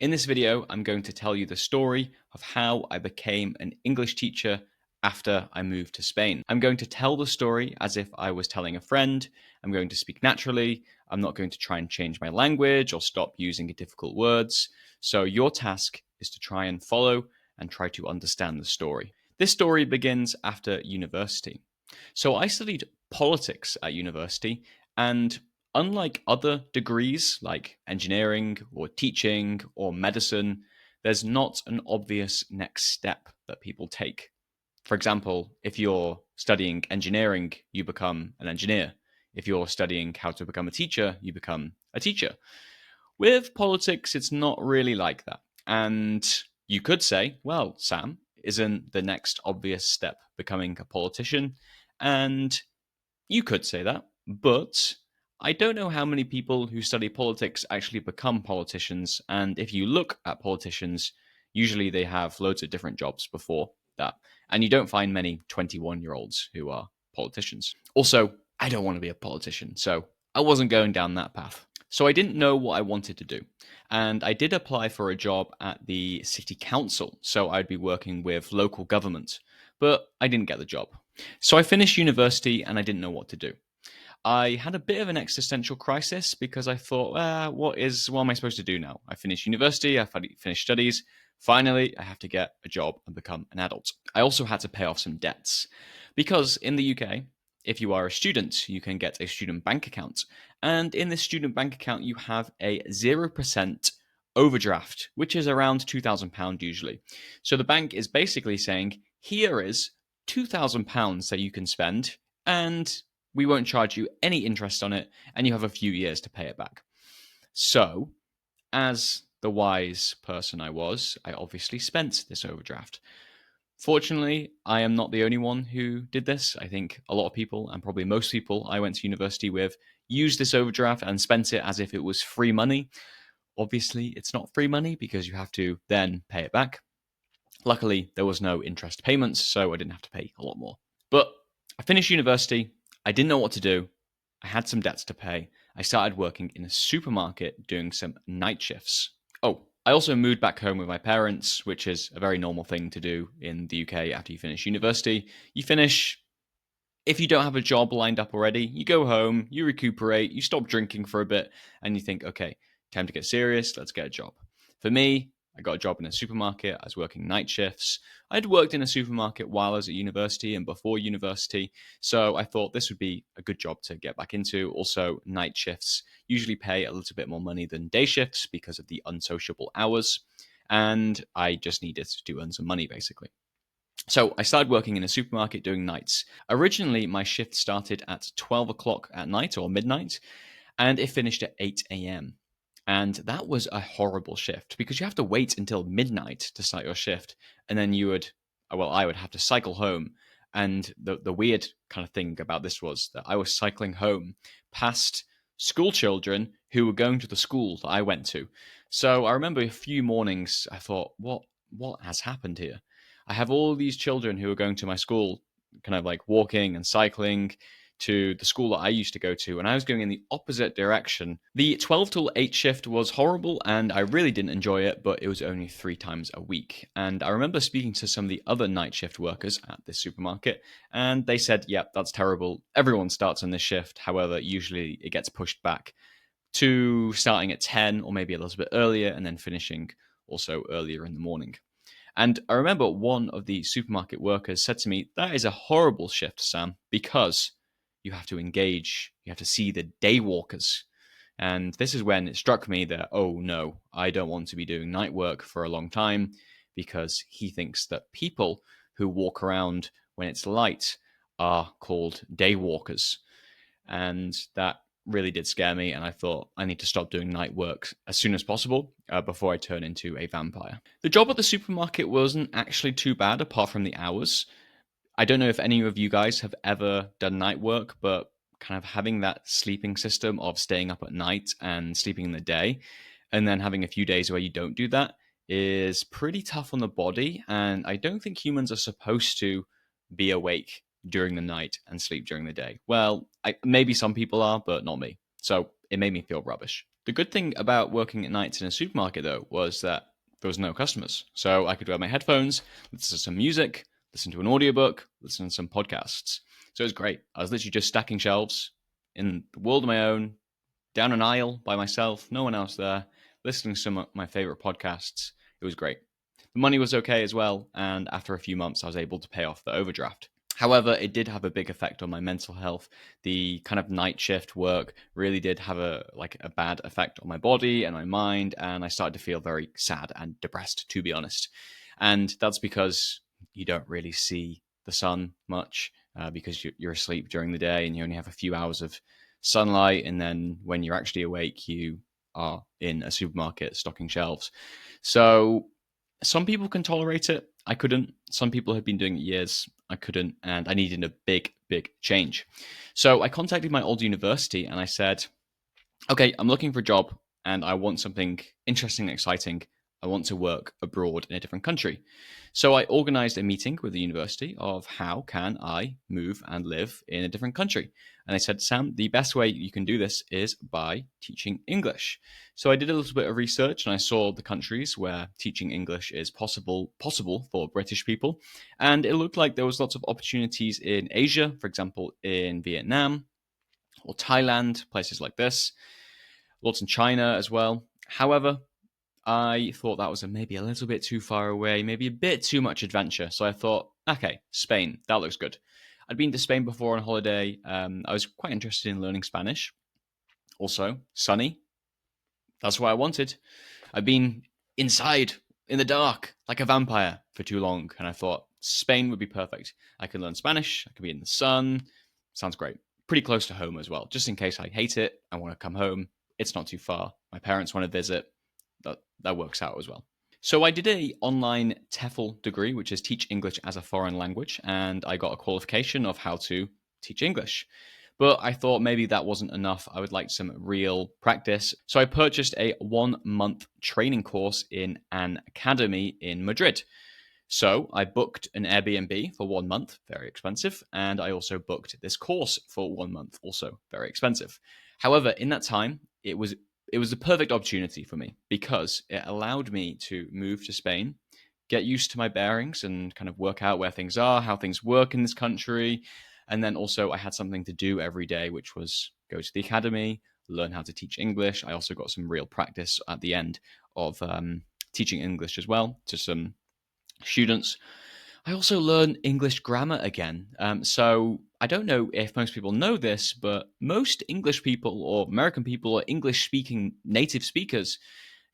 In this video, I'm going to tell you the story of how I became an English teacher after I moved to Spain. I'm going to tell the story as if I was telling a friend. I'm going to speak naturally. I'm not going to try and change my language or stop using difficult words. So your task is to try and follow and try to understand the story. This story begins after university. So I studied politics at university, and unlike other degrees like engineering or teaching or medicine, there's not an obvious next step that people take. For example, if you're studying engineering, you become an engineer. If you're studying how to become a teacher, you become a teacher. With politics, it's not really like that. And you could say, well, Sam, isn't the next obvious step becoming a politician? And you could say that, but I don't know how many people who study politics actually become politicians. And if you look at politicians, usually they have loads of different jobs before that. And you don't find many 21-year-olds who are politicians. Also, I don't want to be a politician, so I wasn't going down that path. So I didn't know what I wanted to do. And I did apply for a job at the city council, so I'd be working with local government, but I didn't get the job. So I finished university and I didn't know what to do. I had a bit of an existential crisis because I thought, what am I supposed to do now? I finished university, I finished studies. Finally, I have to get a job and become an adult. I also had to pay off some debts because in the UK, if you are a student, you can get a student bank account. And in this student bank account, you have a 0% overdraft, which is around £2,000 usually. So the bank is basically saying, here is £2,000 that you can spend, and we won't charge you any interest on it, and you have a few years to pay it back. So, as the wise person I was, I obviously spent this overdraft. Fortunately, I am not the only one who did this. I think a lot of people, and probably most people I went to university with, used this overdraft and spent it as if it was free money. Obviously, it's not free money because you have to then pay it back. Luckily, there was no interest payments, so I didn't have to pay a lot more. But I finished university. I didn't know what to do. I had some debts to pay. I started working in a supermarket doing some night shifts. Oh, I also moved back home with my parents, which is a very normal thing to do in the UK after you finish university. You finish, if you don't have a job lined up already, you go home, you recuperate, you stop drinking for a bit, and you think, okay, time to get serious, let's get a job. For me, I got a job in a supermarket. I was working night shifts. I'd worked in a supermarket while I was at university and before university, so I thought this would be a good job to get back into. Also, night shifts usually pay a little bit more money than day shifts because of the unsociable hours, and I just needed to earn some money, basically. So I started working in a supermarket doing nights. Originally, my shift started at 12 o'clock at night or midnight, and it finished at 8 a.m. And that was a horrible shift because you have to wait until midnight to start your shift. And then I would have to cycle home. And the weird kind of thing about this was that I was cycling home past school children who were going to the school that I went to. So I remember a few mornings I thought, what has happened here? I have all these children who are going to my school, kind of like walking and cycling to the school that I used to go to, and I was going in the opposite direction. The 12 till 8 shift was horrible, and I really didn't enjoy it, but it was only 3 times a week. And I remember speaking to some of the other night shift workers at this supermarket, and they said, yep, that's terrible. Everyone starts on this shift. However, usually it gets pushed back to starting at 10 or maybe a little bit earlier, and then finishing also earlier in the morning. And I remember one of the supermarket workers said to me, that is a horrible shift, Sam, because you have to engage, you have to see the day walkers. And this is when it struck me that, oh no, I don't want to be doing night work for a long time, because he thinks that people who walk around when it's light are called day walkers. And that really did scare me, and I thought I need to stop doing night work as soon as possible before I turn into a vampire. The job at the supermarket wasn't actually too bad apart from the hours. I don't know if any of you guys have ever done night work, but kind of having that sleeping system of staying up at night and sleeping in the day, and then having a few days where you don't do that is pretty tough on the body. And I don't think humans are supposed to be awake during the night and sleep during the day. Well, maybe some people are, but not me. So it made me feel rubbish. The good thing about working at nights in a supermarket, though, was that there was no customers. So I could wear my headphones, listen to some music, listen to an audiobook, listen to some podcasts. So it was great. I was literally just stacking shelves in the world of my own, down an aisle by myself, no one else there, listening to some of my favorite podcasts. It was great. The money was okay as well, and after a few months, I was able to pay off the overdraft. However, it did have a big effect on my mental health. The kind of night shift work really did have a bad effect on my body and my mind, and I started to feel very sad and depressed, to be honest. And that's because you don't really see the sun much because you're asleep during the day and you only have a few hours of sunlight. And then when you're actually awake, you are in a supermarket stocking shelves. So some people can tolerate it. I couldn't. Some people had been doing it years. I couldn't. And I needed a big, big change. So I contacted my old university and I said, okay, I'm looking for a job and I want something interesting and exciting. I want to work abroad in a different country. So I organized a meeting with the university of how can I move and live in a different country. And they said, Sam, the best way you can do this is by teaching English. So I did a little bit of research and I saw the countries where teaching English is possible for British people. And it looked like there was lots of opportunities in Asia, for example, in Vietnam or Thailand, places like this. Lots in China as well. However, I thought that was maybe a little bit too far away, maybe a bit too much adventure. So I thought, okay, Spain, that looks good. I'd been to Spain before on holiday. I was quite interested in learning Spanish. Also, sunny. That's what I wanted. I've been inside in the dark like a vampire for too long, and I thought Spain would be perfect. I can learn Spanish. I can be in the sun. Sounds great. Pretty close to home as well. Just in case I hate it, I want to come home. It's not too far. My parents want to visit. That works out as well. So I did a online TEFL degree, which is Teach English as a Foreign Language, and I got a qualification of how to teach English. But I thought maybe that wasn't enough. I would like some real practice. So I purchased a 1 month training course in an academy in Madrid. So I booked an Airbnb for 1 month, very expensive, and I also booked this course for 1 month, also very expensive. However, in that time, it was the perfect opportunity for me because it allowed me to move to Spain, get used to my bearings and kind of work out where things are, how things work in this country. And then also I had something to do every day, which was go to the academy, learn how to teach English. I also got some real practice at the end of teaching English as well to some students. I also learned English grammar again. So I don't know if most people know this, but most English people or American people or English speaking native speakers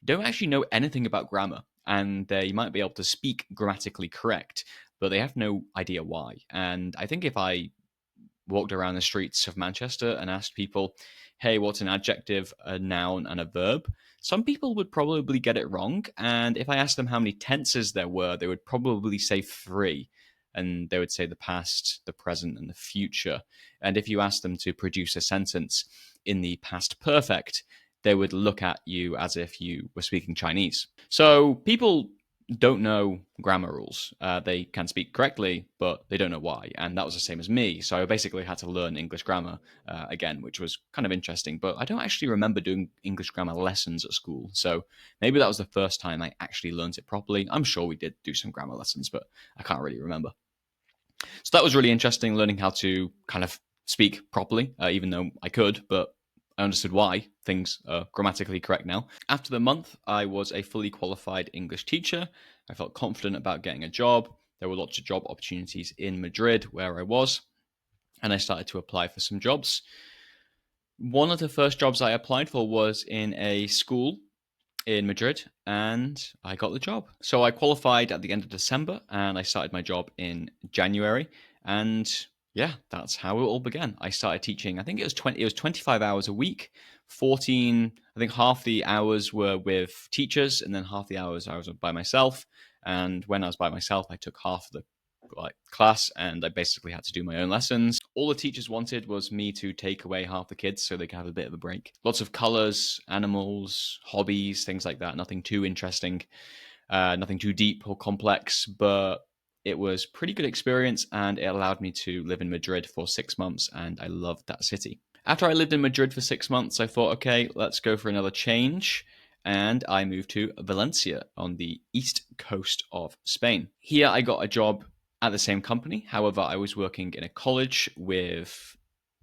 don't actually know anything about grammar. And they might be able to speak grammatically correct, but they have no idea why. And I think if I walked around the streets of Manchester and asked people, hey, what's an adjective, a noun, and a verb? Some people would probably get it wrong. And if I asked them how many tenses there were, they would probably say three. And they would say the past, the present, and the future. And if you asked them to produce a sentence in the past perfect, they would look at you as if you were speaking Chinese. So people don't know grammar rules. They can speak correctly, but they don't know why. And that was the same as me. So I basically had to learn English grammar again, which was kind of interesting. But I don't actually remember doing English grammar lessons at school. So maybe that was the first time I actually learned it properly. I'm sure we did do some grammar lessons, but I can't really remember. So that was really interesting, learning how to kind of speak properly, even though I could, but I understood why things are grammatically correct now. After the month, I was a fully qualified English teacher. I felt confident about getting a job. There were lots of job opportunities in Madrid where I was, and I started to apply for some jobs. One of the first jobs I applied for was in a school in Madrid, and I got the job. So I qualified at the end of December, and I started my job in January. And yeah, that's how it all began. I started teaching. I think it was 25 hours a week. 14. I think half the hours were with teachers, and then half the hours I was by myself. And when I was by myself, I took half of the class, and I basically had to do my own lessons. All the teachers wanted was me to take away half the kids so they could have a bit of a break. Lots of colors, animals, hobbies, things like that. Nothing too interesting, nothing too deep or complex, but it was pretty good experience, and it allowed me to live in Madrid for 6 months, and I loved that city. After I lived in Madrid for 6 months, I thought, okay, let's go for another change. And I moved to Valencia on the east coast of Spain. Here I got a job at the same company. However, I was working in a college with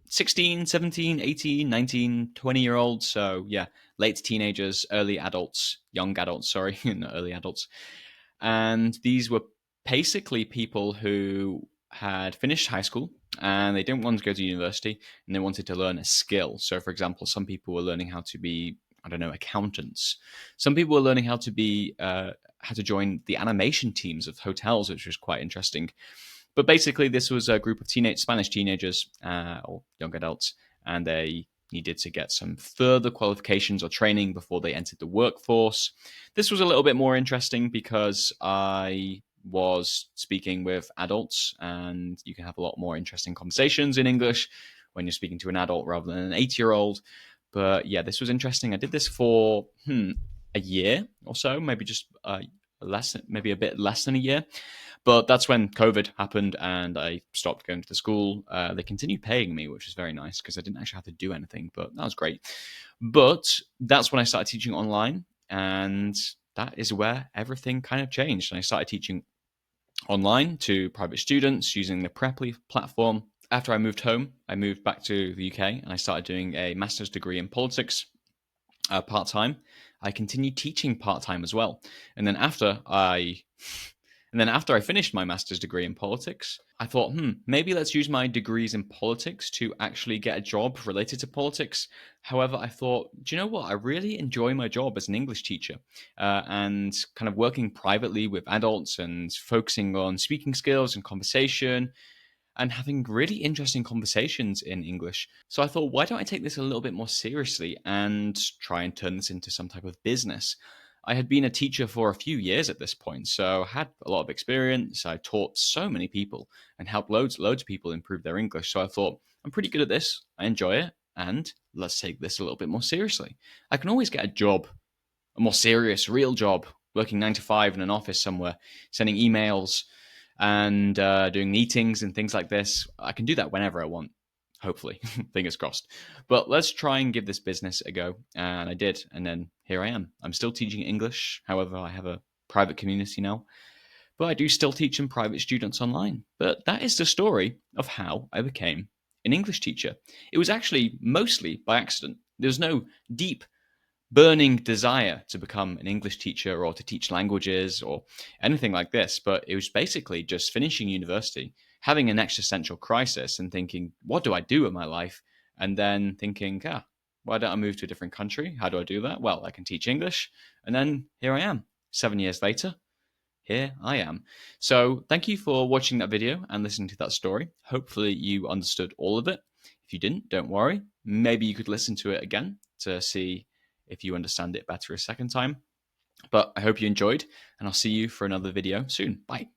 16, 17, 18, 19, 20-year olds. So, yeah, late teenagers, early adults, young adults, sorry, not early adults. And these were basically people who had finished high school and they didn't want to go to university and they wanted to learn a skill. So, for example, some people were learning how to be, I don't know, accountants. Some people were learning how to be, how to join the animation teams of hotels, which was quite interesting. But basically, this was a group of Spanish teenagers or young adults, and they needed to get some further qualifications or training before they entered the workforce. This was a little bit more interesting because I was speaking with adults, and you can have a lot more interesting conversations in English when you're speaking to an adult rather than an 8-year-old. But yeah, this was interesting. I did this for a year or so, maybe just maybe a bit less than a year. But that's when COVID happened and I stopped going to the school. They continued paying me, which was very nice because I didn't actually have to do anything, but that was great. But that's when I started teaching online, and that is where everything kind of changed. And I started teaching online to private students using the Preply platform. After I moved home, I moved back to the UK and I started doing a master's degree in politics part-time. I continued teaching part-time as well. And then after I finished my master's degree in politics, I thought, maybe let's use my degrees in politics to actually get a job related to politics. However, I thought, do you know what? I really enjoy my job as an English teacher and kind of working privately with adults and focusing on speaking skills and conversation and having really interesting conversations in English. So I thought, why don't I take this a little bit more seriously and try and turn this into some type of business? I had been a teacher for a few years at this point, so I had a lot of experience. I taught so many people and helped loads of people improve their English. So I thought, I'm pretty good at this. I enjoy it. And let's take this a little bit more seriously. I can always get a job, a more serious, real job, working 9 to 5 in an office somewhere, sending emails and doing meetings and things like this. I can do that whenever I want, hopefully, fingers crossed. But let's try and give this business a go. And I did. And then here I am. I'm still teaching English. However, I have a private community now. But I do still teach some private students online. But that is the story of how I became an English teacher. It was actually mostly by accident. There's no deep burning desire to become an English teacher or to teach languages or anything like this. But it was basically just finishing university, having an existential crisis and thinking, what do I do with my life? And then thinking, why don't I move to a different country? How do I do that? Well, I can teach English. And then here I am, 7 years later. Here I am. So thank you for watching that video and listening to that story. Hopefully you understood all of it. If you didn't, don't worry. Maybe you could listen to it again to see if you understand it better a second time. But I hope you enjoyed, and I'll see you for another video soon. Bye.